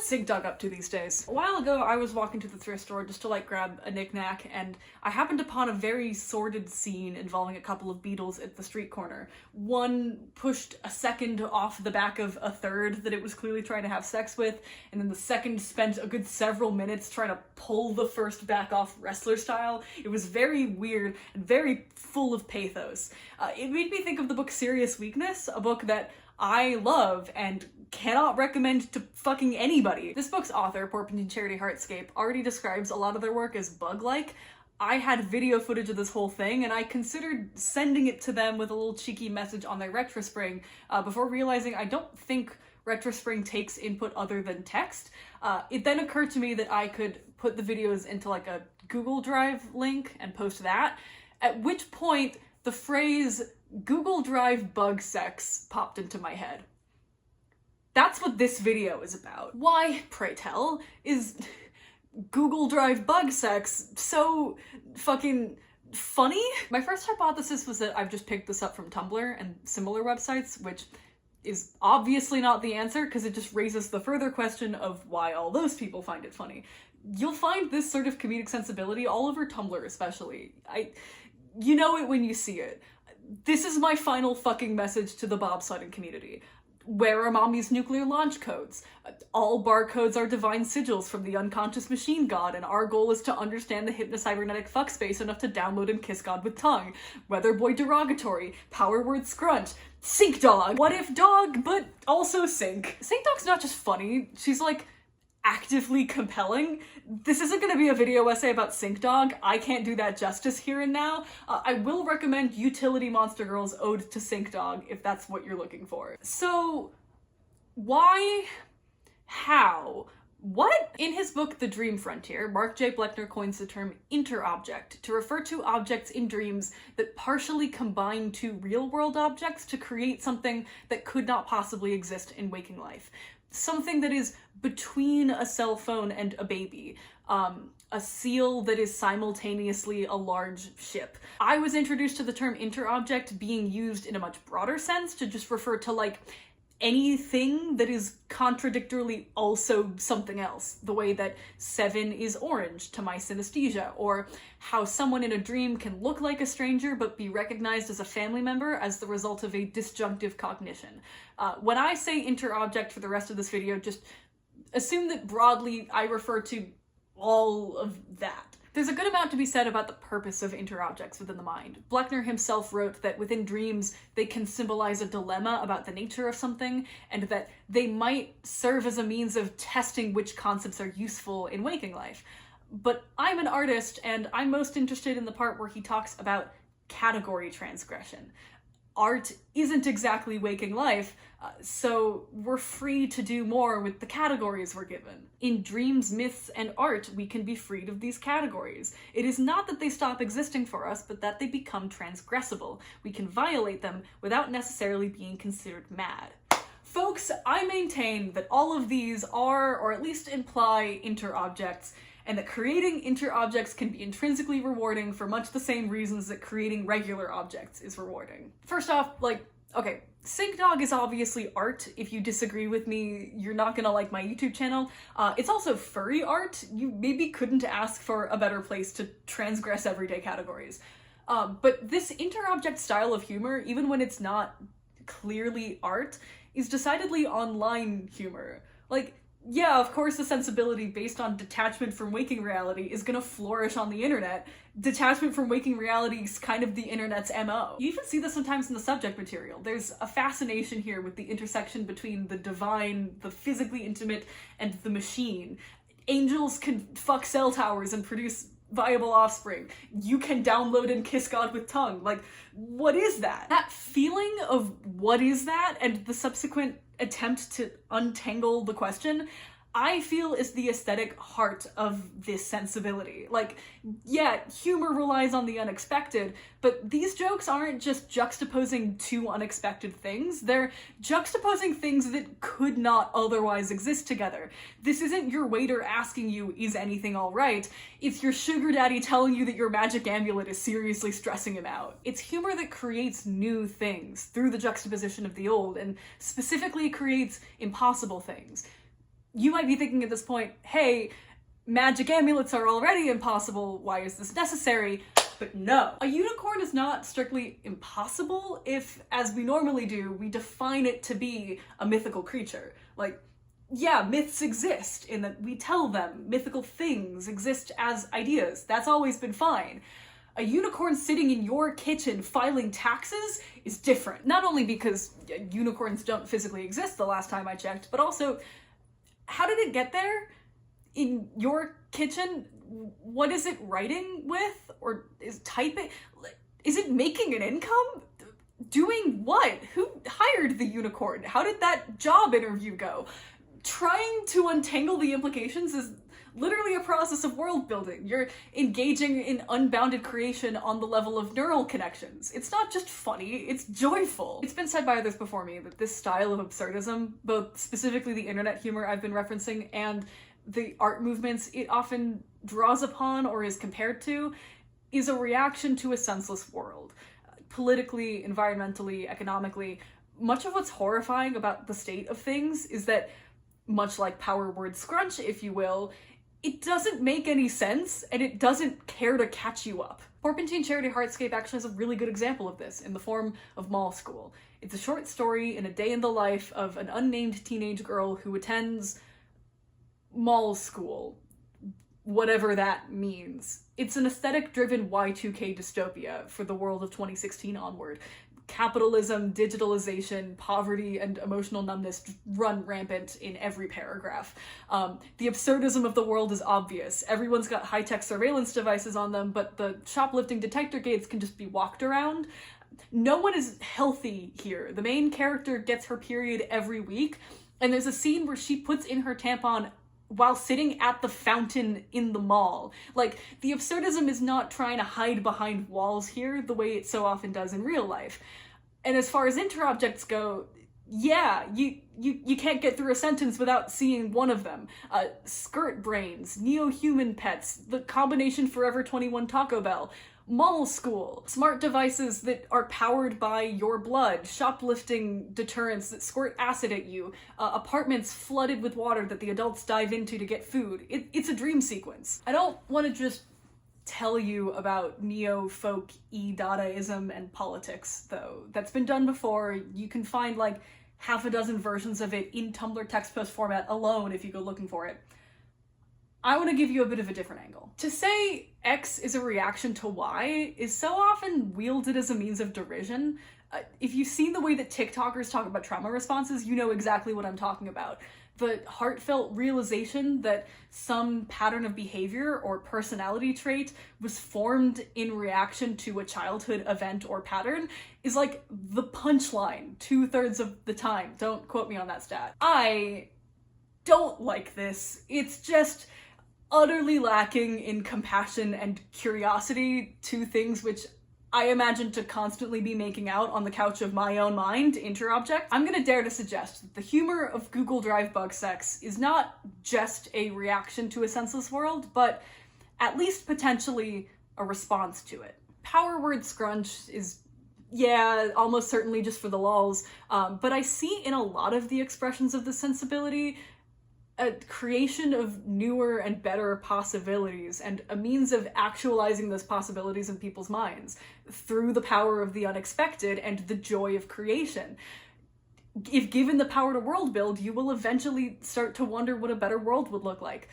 What's SyncDog up to these days? A while ago, I was walking to the thrift store just to like grab a knick-knack, and I happened upon a very sordid scene involving a couple of beetles at the street corner. One pushed a second off the back of a third that it was clearly trying to have sex with, and then the second spent a good several minutes trying to pull the first back off wrestler style. It was very weird and very full of pathos. It made me think of the book Serious Weakness, a book that I love and cannot recommend to fucking anybody. This book's author, Porpington Charity Heartscape, already describes a lot of their work as bug-like. I had video footage of this whole thing, and I considered sending it to them with a little cheeky message on their RetroSpring before realizing I don't think RetroSpring takes input other than text. It then occurred to me that I could put the videos into like a Google Drive link and post that, at which point the phrase Google Drive bug sex popped into my head. That's what this video is about. Why, pray tell, is Google Drive bug sex so fucking funny? My first hypothesis was that I've just picked this up from Tumblr and similar websites, which is obviously not the answer because it just raises the further question of why all those people find it funny. You'll find this sort of comedic sensibility all over Tumblr especially. You know it when you see it. This is my final fucking message to the bobsledding community. Where are mommy's nuclear launch codes? All barcodes are divine sigils from the unconscious machine god, and our goal is to understand the hypnocybernetic fuck space enough to download and kiss God with tongue. Weather boy derogatory, power word scrunt, sink dog. What if dog, but also sink? Sink dog's not just funny, she's like actively compelling. This isn't going to be a video essay about Sink Dog. I can't do that justice here and now. I will recommend Utility Monster Girl's Ode to Sink Dog if that's what you're looking for. So, why? How? What? In his book, The Dream Frontier, Mark J. Bleckner coins the term interobject to refer to objects in dreams that partially combine two real-world objects to create something that could not possibly exist in waking life. Something that is between a cell phone and a baby. A seal that is simultaneously a large ship. I was introduced to the term interobject being used in a much broader sense to just refer to like anything that is contradictorily also something else, the way that 7 is orange to my synesthesia, or how someone in a dream can look like a stranger but be recognized as a family member as the result of a disjunctive cognition. When I say interobject for the rest of this video, just assume that broadly I refer to all of that. There's a good amount to be said about the purpose of interobjects within the mind. Bleckner himself wrote that within dreams, they can symbolize a dilemma about the nature of something, and that they might serve as a means of testing which concepts are useful in waking life. But I'm an artist, and I'm most interested in the part where he talks about category transgression. Art isn't exactly waking life, so we're free to do more with the categories we're given. In dreams, myths, and art, we can be freed of these categories. It is not that they stop existing for us, but that they become transgressible. We can violate them without necessarily being considered mad. Folks, I maintain that all of these are, or at least imply, interobjects, and that creating interobjects can be intrinsically rewarding for much the same reasons that creating regular objects is rewarding. First off, okay, Sink Dog is obviously art. If you disagree with me, you're not gonna like my YouTube channel. It's also furry art. You maybe couldn't ask for a better place to transgress everyday categories. But this interobject style of humor, even when it's not clearly art, is decidedly online humor. Like, yeah, of course the sensibility based on detachment from waking reality is gonna flourish on the internet. Detachment from waking reality is kind of the internet's MO. You even see this sometimes in the subject material. There's a fascination here with the intersection between the divine, the physically intimate, and the machine. Angels can fuck cell towers and produce viable offspring. You can download and kiss God with tongue. Like, what is that? That feeling of what is that and the subsequent attempt to untangle the question, I feel is the aesthetic heart of this sensibility. Like, yeah, humor relies on the unexpected, but these jokes aren't just juxtaposing two unexpected things, they're juxtaposing things that could not otherwise exist together. This isn't your waiter asking you, is anything alright? It's your sugar daddy telling you that your magic amulet is seriously stressing him out. It's humor that creates new things through the juxtaposition of the old, and specifically creates impossible things. You might be thinking at this point, hey, magic amulets are already impossible, why is this necessary? But no. A unicorn is not strictly impossible if, as we normally do, we define it to be a mythical creature. Like, yeah, myths exist in that we tell them. Mythical things exist as ideas. That's always been fine. A unicorn sitting in your kitchen filing taxes is different. Not only because unicorns don't physically exist the last time I checked, but also, how did it get there? In your kitchen? What is it writing with? Or is typing? Is it making an income? Doing what? Who hired the unicorn? How did that job interview go? Trying to untangle the implications is literally a process of world building. You're engaging in unbounded creation on the level of neural connections. It's not just funny, it's joyful. It's been said by others before me that this style of absurdism, both specifically the internet humor I've been referencing and the art movements it often draws upon or is compared to, is a reaction to a senseless world. Politically, environmentally, economically, much of what's horrifying about the state of things is that, much like power word scrunch, if you will, it doesn't make any sense, and it doesn't care to catch you up. Porpentine Charity Heartscape actually has a really good example of this in the form of Mall School. It's a short story in a day in the life of an unnamed teenage girl who attends mall school, whatever that means. It's an aesthetic-driven Y2K dystopia for the world of 2016 onward. Capitalism, digitalization, poverty, and emotional numbness run rampant in every paragraph. The absurdism of the world is obvious. Everyone's got high-tech surveillance devices on them, but the shoplifting detector gates can just be walked around. No one is healthy here. The main character gets her period every week, and there's a scene where she puts in her tampon while sitting at the fountain in the mall. Like, the absurdism is not trying to hide behind walls here the way it so often does in real life. And as far as interobjects go, yeah, you can't get through a sentence without seeing one of them. Skirt brains, neo-human pets, the combination Forever 21 Taco Bell, mall school, smart devices that are powered by your blood, shoplifting deterrents that squirt acid at you, apartments flooded with water that the adults dive into to get food. It's a dream sequence. I don't want to just tell you about neo-folk e-Dadaism and politics, though. That's been done before. You can find like half a dozen versions of it in Tumblr text post format alone if you go looking for it. I want to give you a bit of a different angle. To say X is a reaction to Y is so often wielded as a means of derision. If you've seen the way that TikTokers talk about trauma responses, you know exactly what I'm talking about. The heartfelt realization that some pattern of behavior or personality trait was formed in reaction to a childhood event or pattern is like the punchline 2/3 of the time. Don't quote me on that stat. I don't like this. It's just utterly lacking in compassion and curiosity, two things which I imagine to constantly be making out on the couch of my own mind, Interobjects. I'm gonna dare to suggest that the humor of Google Drive bug sex is not just a reaction to a senseless world, but at least potentially a response to it. Power word scrunch is, yeah, almost certainly just for the lulz, but I see in a lot of the expressions of the sensibility a creation of newer and better possibilities and a means of actualizing those possibilities in people's minds through the power of the unexpected and the joy of creation. If given the power to world build, you will eventually start to wonder what a better world would look like.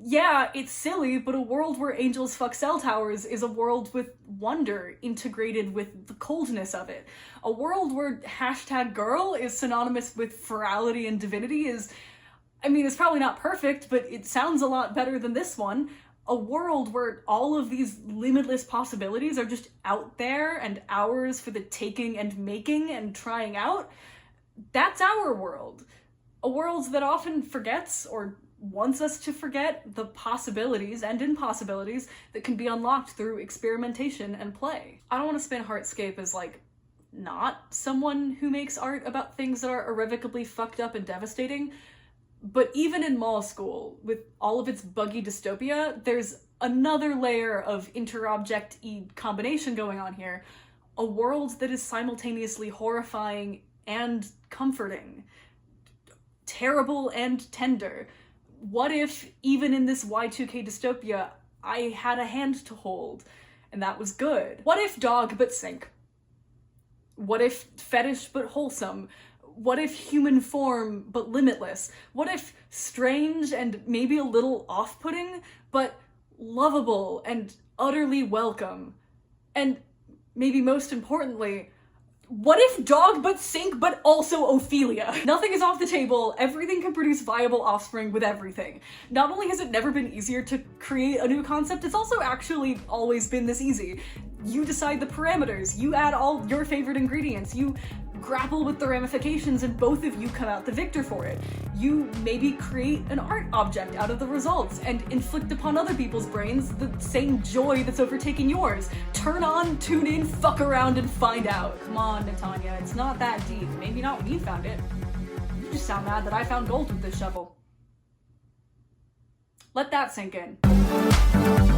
Yeah, it's silly, but a world where angels fuck cell towers is a world with wonder integrated with the coldness of it. A world where #girl is synonymous with ferality and divinity is, I mean, it's probably not perfect, but it sounds a lot better than this one. A world where all of these limitless possibilities are just out there and ours for the taking and making and trying out. That's our world. A world that often forgets or wants us to forget the possibilities and impossibilities that can be unlocked through experimentation and play. I don't want to spin Heartscape as like not someone who makes art about things that are irrevocably fucked up and devastating. But even in mall school, with all of its buggy dystopia, there's another layer of interobject-y combination going on here. A world that is simultaneously horrifying and comforting. terrible and tender? What if, even in this Y2K dystopia, I had a hand to hold, and that was good? What if dog but sink? What if fetish but wholesome? What if human form but limitless? What if strange and maybe a little off-putting, but lovable and utterly welcome? And maybe most importantly, what if dog but sink but also Ophelia? Nothing is off the table, everything can produce viable offspring with everything. Not only has it never been easier to create a new concept, it's also actually always been this easy. You decide the parameters, you add all your favorite ingredients, you grapple with the ramifications, and both of you come out the victor for it. You maybe create an art object out of the results and inflict upon other people's brains the same joy that's overtaken yours. Turn on, tune in, fuck around, and find out. Come on, Natanya, it's not that deep. Maybe not when you found it. You just sound mad that I found gold with this shovel. Let that sink in.